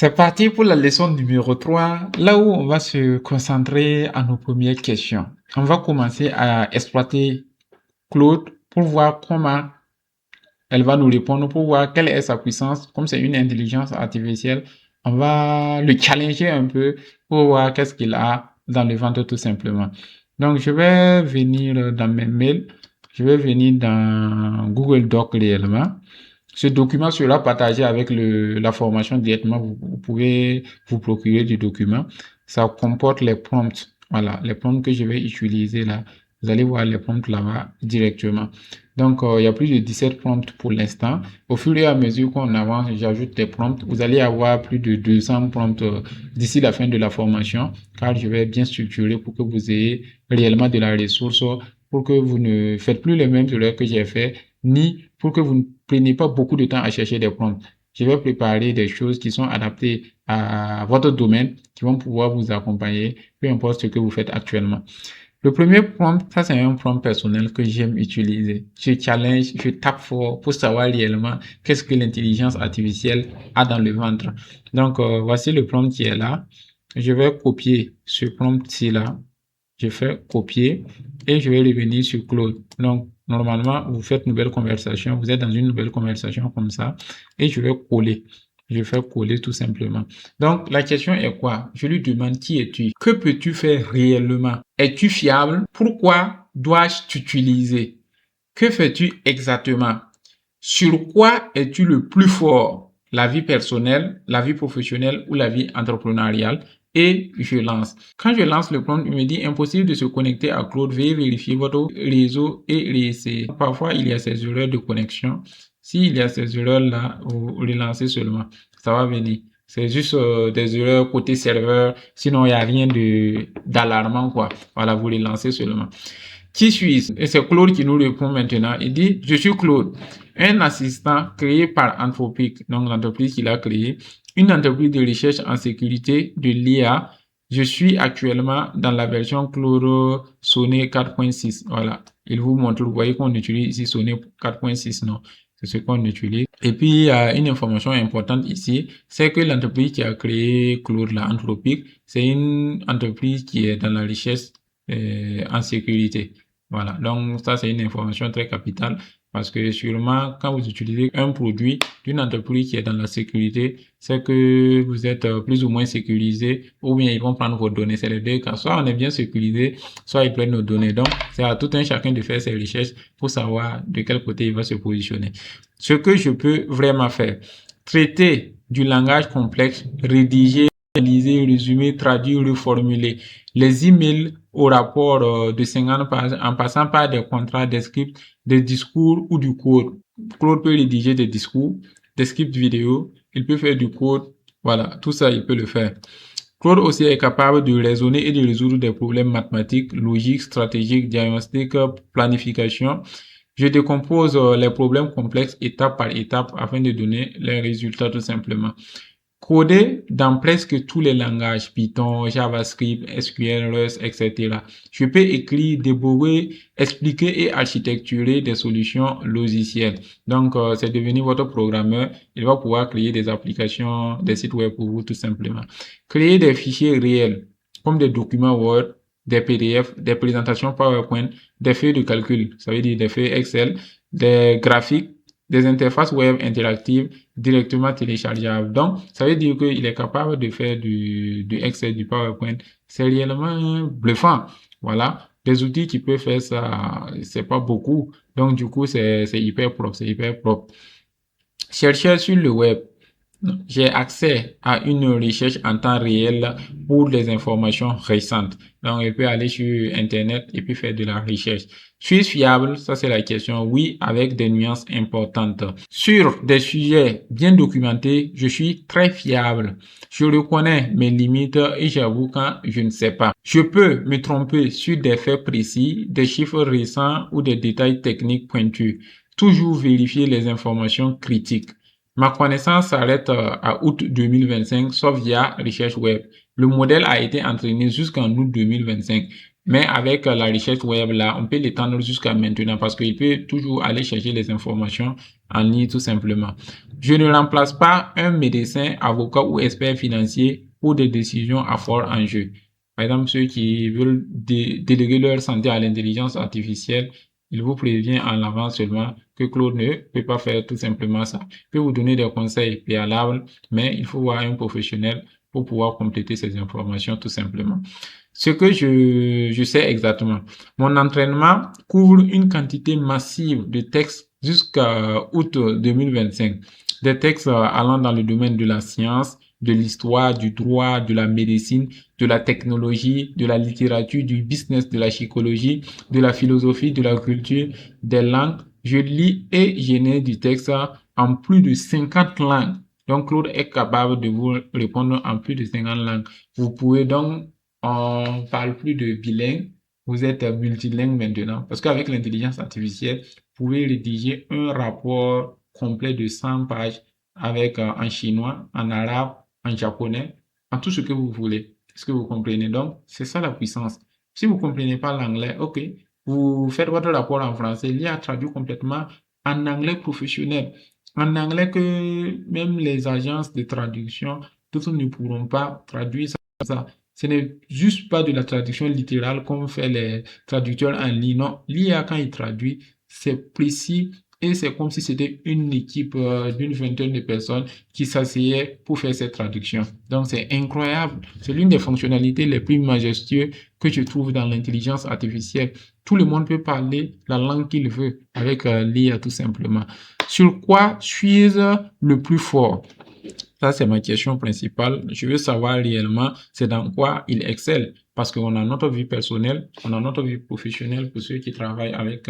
C'est parti pour la leçon numéro 3, là où on va se concentrer à nos premières questions. On va commencer à exploiter Claude pour voir comment elle va nous répondre, pour voir quelle est sa puissance. Comme c'est une intelligence artificielle, on va le challenger un peu pour voir qu'est-ce qu'il a dans le ventre tout simplement. Donc, je vais venir dans mes mails, je vais venir dans Google Doc réellement. Ce document sera partagé avec la formation directement. Vous pouvez vous procurer du document. Ça comporte les prompts. Voilà, les prompts que je vais utiliser là. Vous allez voir les prompts là-bas directement. Donc, il y a plus de 17 prompts pour l'instant. Au fur et à mesure qu'on avance, j'ajoute des prompts. Vous allez avoir plus de 200 prompts d'ici la fin de la formation, car je vais bien structurer pour que vous ayez réellement de la ressource, pour que vous ne faites plus les mêmes erreurs que j'ai fait, ni pour que vous ne preniez pas beaucoup de temps à chercher des prompts. Je vais préparer des choses qui sont adaptées à votre domaine, qui vont pouvoir vous accompagner, peu importe ce que vous faites actuellement. Le premier prompt, ça c'est un prompt personnel que j'aime utiliser. Je challenge, je tape fort pour savoir réellement qu'est-ce que l'intelligence artificielle a dans le ventre. Donc, voici le prompt qui est là. Je vais copier ce prompt-ci là. Je fais copier et je vais revenir sur Claude. Donc, normalement, vous faites nouvelle conversation. Vous êtes dans une nouvelle conversation comme ça et je vais coller. Je fais coller tout simplement. Donc, la question est quoi? Je lui demande qui es-tu? Que peux-tu faire réellement? Es-tu fiable? Pourquoi dois-je t'utiliser? Que fais-tu exactement? Sur quoi es-tu le plus fort? La vie personnelle, la vie professionnelle ou la vie entrepreneuriale? Et je lance. Quand je lance le prompt, il me dit impossible de se connecter à Claude. Veuillez vérifier votre réseau et réessayer. Parfois, il y a ces erreurs de connexion. S'il y a ces erreurs-là, vous relancez seulement. Ça va venir. C'est juste des erreurs côté serveur. Sinon, il n'y a rien d'alarmant, quoi. Voilà, vous les lancez seulement. Qui suis-je? Et c'est Claude qui nous répond maintenant. Il dit, je suis Claude, un assistant créé par Anthropic, donc l'entreprise qu'il a créée, une entreprise de recherche en sécurité de l'IA. Je suis actuellement dans la version Claude Sonnet 4.6. Voilà. Il vous montre, vous voyez qu'on utilise ici Sonnet 4.6, non? C'est ce qu'on utilise. Et puis, il y a une information importante ici, c'est que l'entreprise qui a créé Claude, la Anthropic, c'est une entreprise qui est dans la recherche en sécurité. Voilà, donc ça c'est une information très capitale parce que sûrement quand vous utilisez un produit d'une entreprise qui est dans la sécurité, c'est que vous êtes plus ou moins sécurisé ou bien ils vont prendre vos données. C'est les deux cas. Soit on est bien sécurisé, soit ils prennent nos données. Donc c'est à tout un chacun de faire ses recherches pour savoir de quel côté il va se positionner. Ce que je peux vraiment faire, traiter du langage complexe, rédiger, analyser, résumer, traduire, reformuler les emails au rapport de 50 pages en passant par des contrats, des scripts, des discours ou du code. Claude peut rédiger des discours, des scripts vidéo, il peut faire du code, voilà, tout ça il peut le faire. Claude aussi est capable de raisonner et de résoudre des problèmes mathématiques, logiques, stratégiques, diagnostiques, planification. Je décompose les problèmes complexes étape par étape afin de donner les résultats tout simplement. Coder dans presque tous les langages, Python, JavaScript, SQL, Rust, etc. Je peux écrire, débugger, expliquer et architecturer des solutions logicielles. Donc, c'est devenu votre programmeur. Il va pouvoir créer des applications, des sites web pour vous tout simplement. Créer des fichiers réels, comme des documents Word, des PDF, des présentations PowerPoint, des feuilles de calcul, ça veut dire des feuilles Excel, des graphiques, des interfaces web interactives directement téléchargeables. Donc, ça veut dire qu'il est capable de faire du Excel, du PowerPoint. C'est réellement bluffant. Voilà. Des outils qui peuvent faire ça, c'est pas beaucoup. Donc, du coup, c'est hyper propre, c'est hyper propre. Chercher sur le web. J'ai accès à une recherche en temps réel pour des informations récentes. Donc, il peut aller sur Internet et puis faire de la recherche. Suis-je fiable? Ça, c'est la question. Oui, avec des nuances importantes. Sur des sujets bien documentés, je suis très fiable. Je reconnais mes limites et j'avoue quand je ne sais pas. Je peux me tromper sur des faits précis, des chiffres récents ou des détails techniques pointus. Toujours vérifier les informations critiques. Ma connaissance s'arrête à août 2025, sauf via recherche web. Le modèle a été entraîné jusqu'en août 2025. Mais avec la recherche web, là, on peut l'étendre jusqu'à maintenant parce qu'il peut toujours aller chercher les informations en ligne tout simplement. Je ne remplace pas un médecin, avocat ou expert financier pour des décisions à fort enjeu. Par exemple, ceux qui veulent déléguer leur santé à l'intelligence artificielle, il vous prévient en avance seulement que Claude ne peut pas faire tout simplement ça. Il peut vous donner des conseils préalables, mais il faut voir un professionnel pour pouvoir compléter ces informations tout simplement. Ce que je sais exactement, mon entraînement couvre une quantité massive de textes jusqu'à août 2025. Des textes allant dans le domaine de la science, de l'histoire, du droit, de la médecine, de la technologie, de la littérature, du business, de la psychologie, de la philosophie, de la culture, des langues. Je lis et génère du texte en plus de 50 langues. Donc, Claude est capable de vous répondre en plus de 50 langues. Vous pouvez donc, on parle plus de bilingue, vous êtes multilingue maintenant. Parce qu'avec l'intelligence artificielle, vous pouvez rédiger un rapport complet de 100 pages avec en chinois, en arabe, en japonais, en tout ce que vous voulez. Est-ce que vous comprenez? Donc, c'est ça la puissance. Si vous comprenez pas l'anglais, ok, vous faites votre rapport en français, l'IA traduit complètement en anglais professionnel. En anglais que même les agences de traduction, tous ne pourront pas traduire ça. Ce n'est juste pas de la traduction littérale comme fait les traducteurs en ligne. Non, l'IA, quand il traduit, c'est précis et c'est comme si c'était une équipe d'une vingtaine de personnes qui s'asseyaient pour faire cette traduction. Donc, c'est incroyable. C'est l'une des fonctionnalités les plus majestueuses que je trouve dans l'intelligence artificielle. Tout le monde peut parler la langue qu'il veut avec l'IA tout simplement. Sur quoi suis-je le plus fort? Ça, c'est ma question principale. Je veux savoir réellement, c'est dans quoi il excelle. Parce qu'on a notre vie personnelle, on a notre vie professionnelle pour ceux qui travaillent avec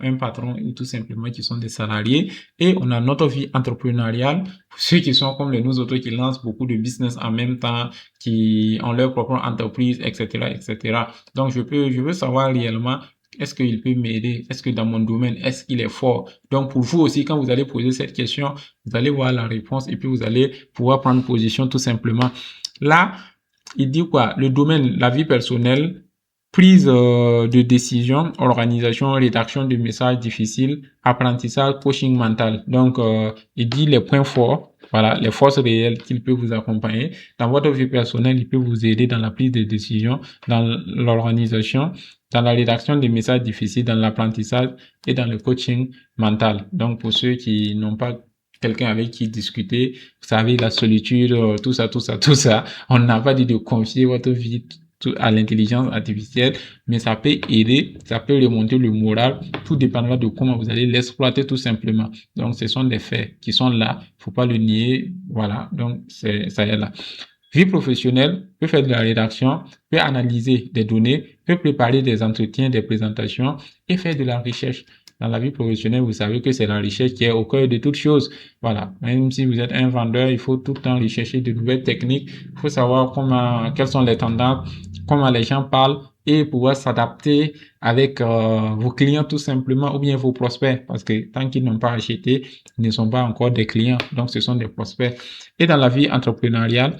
un patron ou tout simplement qui sont des salariés. Et on a notre vie entrepreneuriale pour ceux qui sont comme les nous autres qui lancent beaucoup de business en même temps, qui ont leur propre entreprise, etc., etc. Donc, je veux savoir réellement est-ce qu'il peut m'aider? Est-ce que dans mon domaine, est-ce qu'il est fort? Donc, pour vous aussi, quand vous allez poser cette question, vous allez voir la réponse et puis vous allez pouvoir prendre position tout simplement. Là, il dit quoi? Le domaine, la vie personnelle, prise de décision, organisation, rédaction de messages difficiles, apprentissage, coaching mental. Donc, il dit les points forts, voilà, les forces réelles qu'il peut vous accompagner. Dans votre vie personnelle, il peut vous aider dans la prise de décision, dans l'organisation, dans la rédaction des messages difficiles, dans l'apprentissage et dans le coaching mental. Donc, pour ceux qui n'ont pas quelqu'un avec qui discuter, vous savez, la solitude, tout ça, tout ça, tout ça. On n'a pas dit de confier votre vie à l'intelligence artificielle, mais ça peut aider, ça peut remonter le moral. Tout dépendra de comment vous allez l'exploiter tout simplement. Donc, ce sont des faits qui sont là. Faut pas le nier. Voilà. Donc, ça est là. Vie professionnelle, peut faire de la rédaction, peut analyser des données, peut préparer des entretiens, des présentations et faire de la recherche. Dans la vie professionnelle, vous savez que c'est la recherche qui est au cœur de toute chose. Voilà. Même si vous êtes un vendeur, il faut tout le temps rechercher de nouvelles techniques. Il faut savoir quelles sont les tendances, comment les gens parlent et pouvoir s'adapter avec vos clients tout simplement ou bien vos prospects parce que tant qu'ils n'ont pas acheté, ils ne sont pas encore des clients. Donc, ce sont des prospects. Et dans la vie entrepreneuriale,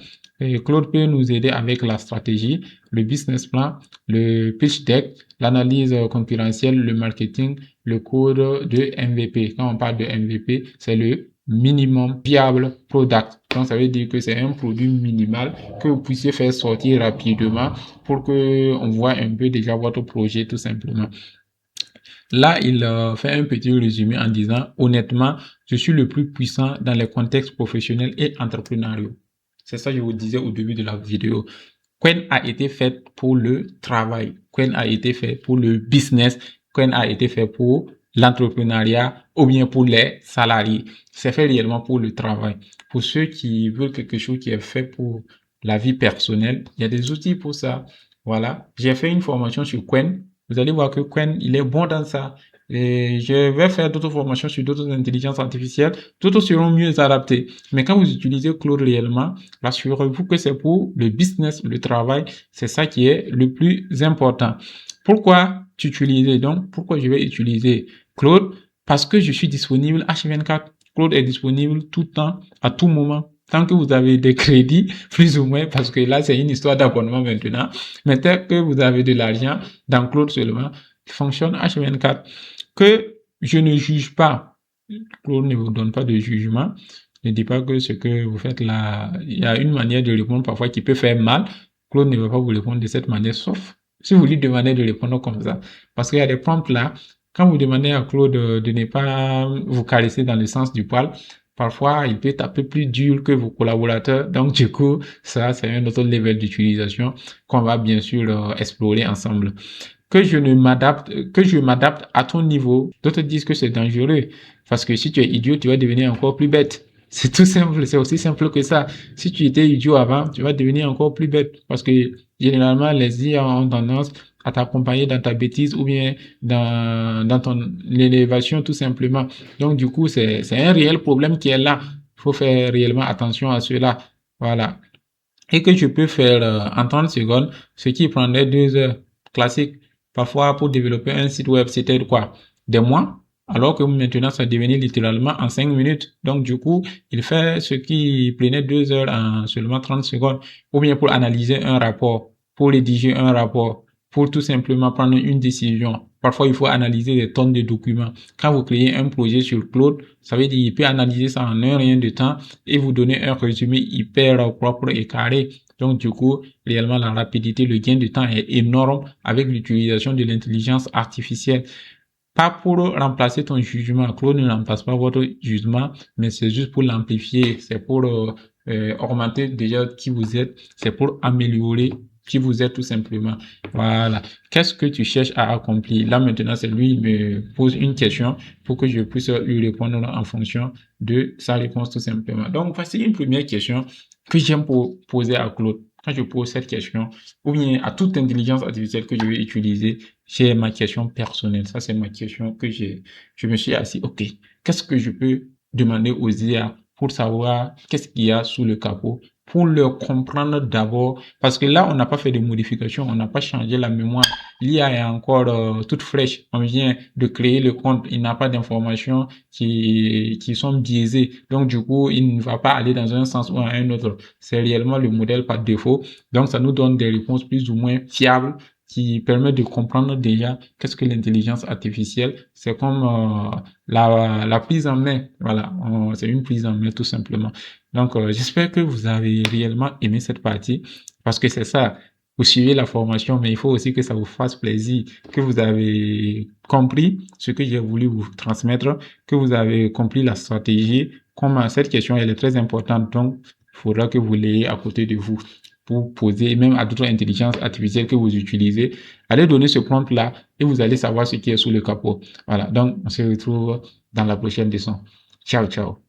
Claude peut nous aider avec la stratégie, le business plan, le pitch deck, l'analyse concurrentielle, le marketing, le code de MVP. Quand on parle de MVP, c'est le minimum viable product. Donc, ça veut dire que c'est un produit minimal que vous puissiez faire sortir rapidement pour que on voit un peu déjà votre projet tout simplement. Là, il fait un petit résumé en disant, honnêtement, je suis le plus puissant dans les contextes professionnels et entrepreneuriaux. C'est ça que je vous disais au début de la vidéo. Qwen a été fait pour le travail. Qwen a été fait pour le business. Qwen a été fait pour l'entrepreneuriat ou bien pour les salariés. C'est fait réellement pour le travail. Pour ceux qui veulent quelque chose qui est fait pour la vie personnelle, il y a des outils pour ça. Voilà. J'ai fait une formation sur Qwen. Vous allez voir que Qwen, il est bon dans ça. Et je vais faire d'autres formations sur d'autres intelligences artificielles. D'autres seront mieux adaptées. Mais quand vous utilisez Claude réellement, rassurez-vous que c'est pour le business, le travail. C'est ça qui est le plus important. Pourquoi utiliser donc? Pourquoi je vais utiliser Claude? Parce que je suis disponible H24. Claude est disponible tout le temps, à tout moment. Tant que vous avez des crédits, plus ou moins, parce que là, c'est une histoire d'abonnement maintenant. Mais tant que vous avez de l'argent dans Claude seulement, il fonctionne H24. Que je ne juge pas. Claude ne vous donne pas de jugement. Ne dis pas que ce que vous faites là, il y a une manière de répondre parfois qui peut faire mal. Claude ne va pas vous répondre de cette manière, sauf si vous lui demandez de répondre comme ça. Parce qu'il y a des prompts là, quand vous demandez à Claude de ne pas vous caresser dans le sens du poil, parfois il peut taper plus dur que vos collaborateurs. Donc du coup, ça c'est un autre level d'utilisation qu'on va bien sûr explorer ensemble. Que je m'adapte à ton niveau. D'autres disent que c'est dangereux. Parce que si tu es idiot, tu vas devenir encore plus bête. C'est tout simple, c'est aussi simple que ça. Si tu étais idiot avant, tu vas devenir encore plus bête. Parce que généralement, les IA ont tendance à t'accompagner dans ta bêtise ou bien dans ton élévation tout simplement. Donc du coup, c'est un réel problème qui est là. Il faut faire réellement attention à cela. Voilà. Et que je peux faire en 30 secondes, ce qui prendrait 2 heures. Classique. Parfois, pour développer un site web, c'était quoi? Des mois. Alors que maintenant, ça devenu littéralement en 5 minutes. Donc, du coup, il fait ce qui prenait 2 heures en seulement 30 secondes. Ou bien pour analyser un rapport, pour rédiger un rapport, pour tout simplement prendre une décision. Parfois, il faut analyser des tonnes de documents. Quand vous créez un projet sur Claude, ça veut dire qu'il peut analyser ça en un rien de temps et vous donner un résumé hyper propre et carré. Donc, du coup, réellement, la rapidité, le gain de temps est énorme avec l'utilisation de l'intelligence artificielle. Pas pour remplacer ton jugement. Claude ne remplace pas votre jugement, mais c'est juste pour l'amplifier. C'est pour augmenter déjà qui vous êtes. C'est pour améliorer qui vous êtes tout simplement. Voilà. Qu'est-ce que tu cherches à accomplir? Là, maintenant, c'est lui qui me pose une question pour que je puisse lui répondre en fonction de sa réponse tout simplement. Donc, voici une première question que j'aime poser à Claude. Quand je pose cette question, ou bien à toute intelligence artificielle que je vais utiliser, j'ai ma question personnelle. Ça, c'est ma question que je me suis assis. OK. Qu'est-ce que je peux demander aux IA pour savoir qu'est-ce qu'il y a sous le capot, pour le comprendre d'abord, parce que là, on n'a pas fait de modification, on n'a pas changé la mémoire. L'IA est encore toute fraîche. On vient de créer le compte, il n'a pas d'informations qui sont biaisées. Donc, du coup, il ne va pas aller dans un sens ou dans un autre. C'est réellement le modèle par défaut. Donc, ça nous donne des réponses plus ou moins fiables qui permettent de comprendre déjà qu'est-ce que l'intelligence artificielle. C'est comme la prise en main. Voilà, c'est une prise en main tout simplement. Donc, j'espère que vous avez réellement aimé cette partie parce que c'est ça. Vous suivez la formation, mais il faut aussi que ça vous fasse plaisir, que vous avez compris ce que j'ai voulu vous transmettre, que vous avez compris la stratégie. Comme cette question, elle est très importante, donc il faudra que vous l'ayez à côté de vous pour poser, même à d'autres intelligences artificielles que vous utilisez. Allez donner ce prompt-là et vous allez savoir ce qui est sous le capot. Voilà, donc on se retrouve dans la prochaine leçon. Ciao, ciao.